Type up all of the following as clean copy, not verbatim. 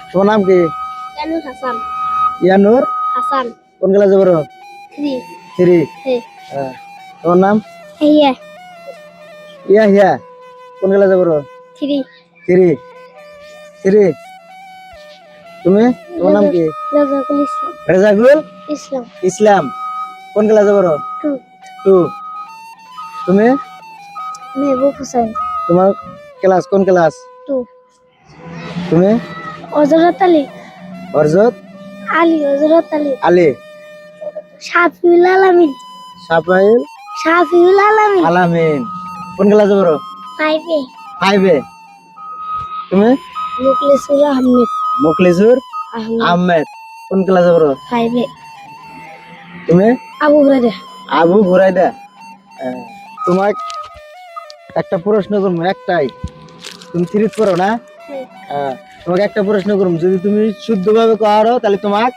তোমার নাম কি? ইয়ানুর হাসান। ইয়ানুর হাসান। কোন ক্লাসে পড়ো? 3। 3। হ্যাঁ। তোমার নাম? ইয়া। ইয়াহিয়া কোন ক্লাসে পড়ো? 3। 3। 3। তুমি? তোমার নাম কি? রাজাকুল ইসলাম। রেজাকুল ইসলাম। ইসলাম কোন ক্লাসে পড়ো? 2। 2। তুমি? মেহবুব হোসেন। তোমার ক্লাস কোন ক্লাস? 2। তুমি? হযরত আলী। হযরত হযরত আলী। আলী। শাফিউল আলামিন। সাফাইল শাফিউল আলামিন। আলামিন কোন ক্লাসে পড়ো? 5 এ। 5 এ। তুমি? মুখলিসুর আহমেদ। মুখলিসুর আহমেদ কোন ক্লাসে পড়ো? 5 এ। তুমি? আবু হুরায়রা। আবু হুরায়রা। তোমাক একটা প্রশ্ন করব, একটাই। তুমি 3 পড়ো না? তোমাকে একটা প্রশ্ন করব, যদি তুমি শুদ্ধভাবে করো তাহলে তোমাক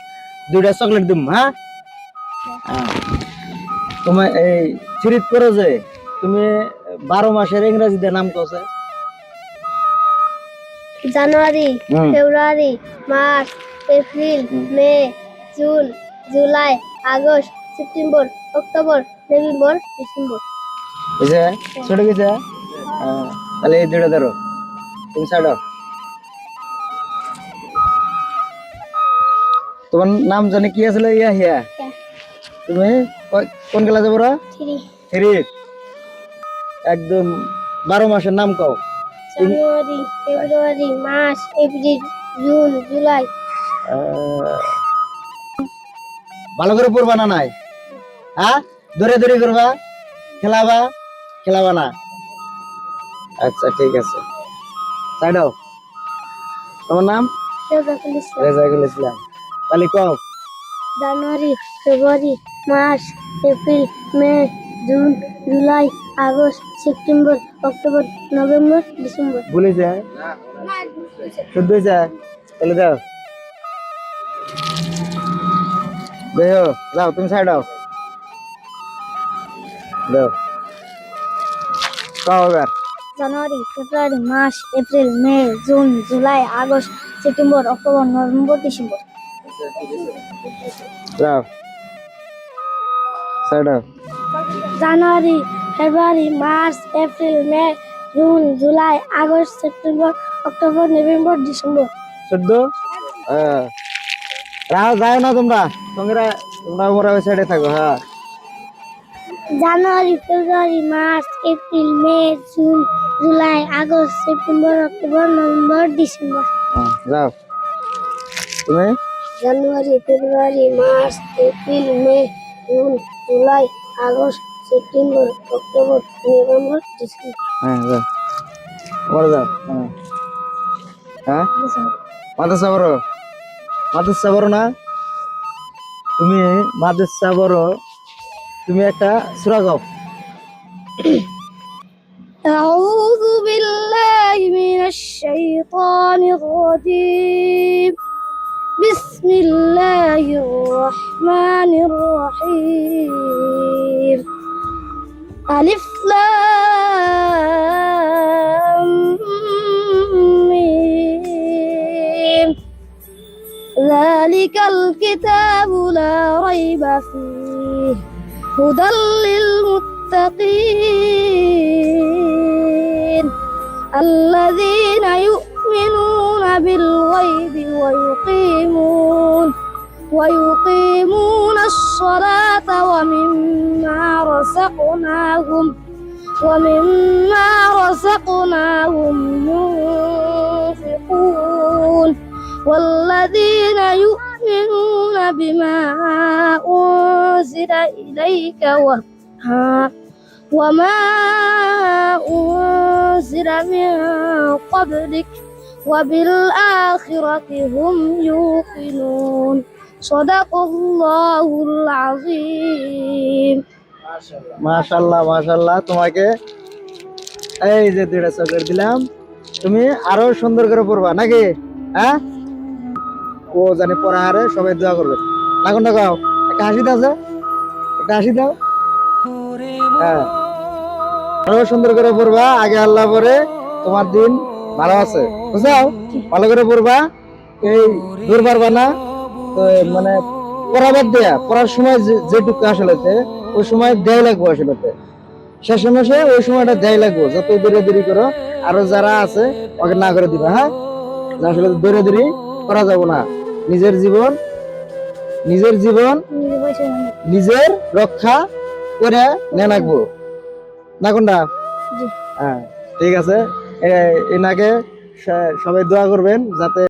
2টা চকলেট দিম। হ্যাঁ, তোমার এই 3 পড়ো যে তুমি 12 মাসের ইংরেজিতে নাম কওছে? January, February, March, April, May, June, July, August, September, October, November, December. বুঝছে? ছোট গেছে? তাহলে এই 2টা ধরো, তুমি ছাড়ো। তোমার নাম জানি কি আছিল? ইয়াহিয়া। তুমি কোন ক্লাসে পড়ো? 3। 3। একদম 12 মাসের নাম কও। January, February, March, April, June, July. ভালো করে পড়বা না? নাই? হ্যাঁ, ধরে ধরে করবা? খেলাবা না? আচ্ছা ঠিক আছে, ছাড়ো। তোমার নাম? রাজাকুল ইসলাম। রেজাকুল ইসলাম। তাহলে কও। January, February, March, April, May, June, July, August, September, October, November, December. বলেছে? শুদ্ধ হয়েছে? তাহলে দাও, দেখো, যাও তুমি ছাড়াও, দাও, কও এবার। January, February, March, April, May, June, July, August, September, October, November, December. যাও, ছাড়াও। January, February, March, April, May, June, July, August, September, October, November, December. শুদ্ধ? রাহ যায় না তোমরা, তোমরা ওরা ওই সাইডে থাকো। হ্যাঁ, January, February, March, April, May, June, July, August, September, October, November, December. যাও তুমি। January, February, March, April, May, June, July, August, September, October, November, December. হ্যাঁ, যাও, ওরা যাও। হ্যাঁ, মাদ্রাসা বড়, মাদ্রাসা বড় না? তুমি মাদ্রাসা বড়, তুমি একটা সূরা গাও। أعوذ بالله من الشيطان الرجيم. بسم الله الرحمن الرحيم. ألف لام ميم. ذلك الكتاب لا ريب فيه هدى للمتقين الذين يؤمنون بالغيب ويقيمون الصلاة ومما رزقناهم ينفقون والذين يؤمنون بما أنزل إليك وما أنزل من قبلك وبالآخرة هم يوقنون صدق الله العظيم. মাশাআল্লাহ মাশাআল্লাহ, তোমাকে এই যে 2টা চকলেট দিলাম, তুমি আরো সুন্দর করে পড়বা নাকি? হ্যাঁ, ও জানে পড়া হারে সবাই দোয়া করবে। লাগুন না গাও, একটা হাসি দাও, একটা হাসি দাও। হ্যাঁ, আরো সুন্দর করে পড়বা, আগে আল্লাহ পরে তোমার দিন ভালো আছে, বুঝাও? ভালো করে পড়বা, এই দূর পারবা না তো মানে পড়াবার দেয়া পড়ার সময় যেটুকু আসলে ওই সময় দেয় লাগবো আসলে শেষে মাসে ওই সময়টা দেয় লাগবো যত দৌড়াদৌড়ি করো আরো যারা আছে ওকে না করে দিবা হ্যাঁ যে আসলে দৌড়াদৌড়ি করা যাবো না নিজের জীবন নিজের রক্ষা করে নে রাখবো না কোনটা জি। হ্যাঁ ঠিক আছে এনাকে সবাই দোয়া করবেন যাতে